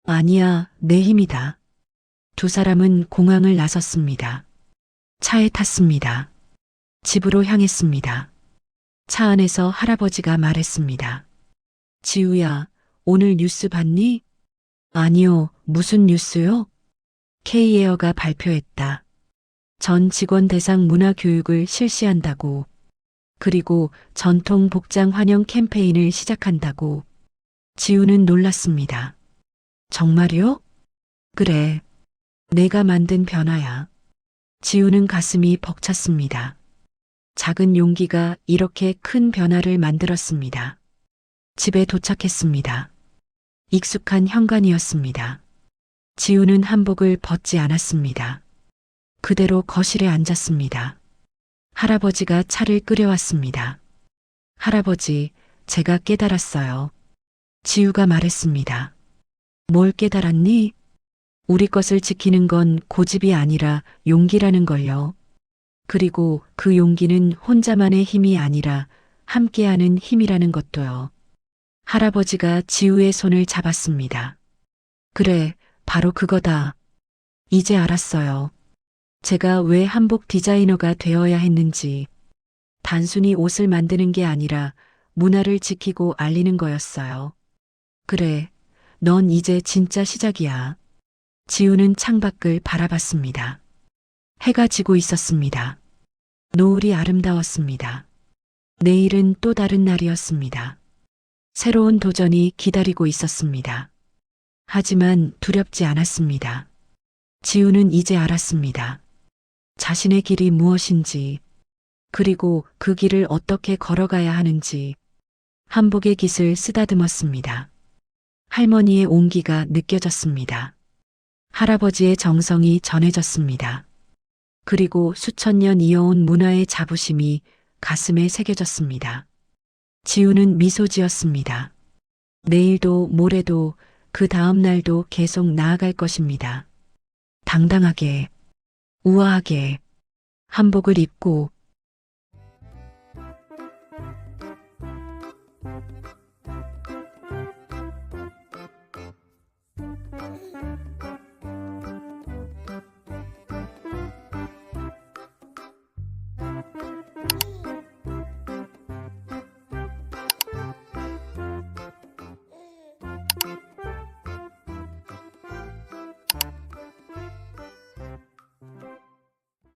아니야, 내 힘이다. 두 사람은 공항을 나섰습니다. 차에 탔습니다. 집으로 향했습니다. 차 안에서 할아버지가 말했습니다. 지우야, 오늘 뉴스 봤니? 아니요, 무슨 뉴스요? K에어가 발표했다. 전 직원 대상 문화 교육을 실시한다고. 그리고 전통 복장 환영 캠페인을 시작한다고. 지우는 놀랐습니다. 정말요? 그래. 내가 만든 변화야. 지우는 가슴이 벅찼습니다. 작은 용기가 이렇게 큰 변화를 만들었습니다. 집에 도착했습니다. 익숙한 현관이었습니다. 지우는 한복을 벗지 않았습니다. 그대로 거실에 앉았습니다. 할아버지가 차를 끓여왔습니다. 할아버지, 제가 깨달았어요. 지우가 말했습니다. 뭘 깨달았니? 우리 것을 지키는 건 고집이 아니라 용기라는 걸요. 그리고 그 용기는 혼자만의 힘이 아니라 함께하는 힘이라는 것도요. 할아버지가 지우의 손을 잡았습니다. 그래, 바로 그거다. 이제 알았어요. 제가 왜 한복 디자이너가 되어야 했는지. 단순히 옷을 만드는 게 아니라 문화를 지키고 알리는 거였어요. 그래, 넌 이제 진짜 시작이야. 지우는 창밖을 바라봤습니다. 해가 지고 있었습니다. 노을이 아름다웠습니다. 내일은 또 다른 날이었습니다. 새로운 도전이 기다리고 있었습니다. 하지만 두렵지 않았습니다. 지우는 이제 알았습니다. 자신의 길이 무엇인지, 그리고 그 길을 어떻게 걸어가야 하는지 한복의 깃을 쓰다듬었습니다. 할머니의 온기가 느껴졌습니다. 할아버지의 정성이 전해졌습니다. 그리고 수천 년 이어온 문화의 자부심이 가슴에 새겨졌습니다. 지우는 미소 지었습니다. 내일도 모레도 그 다음 날도 계속 나아갈 것입니다. 당당하게, 우아하게, 한복을 입고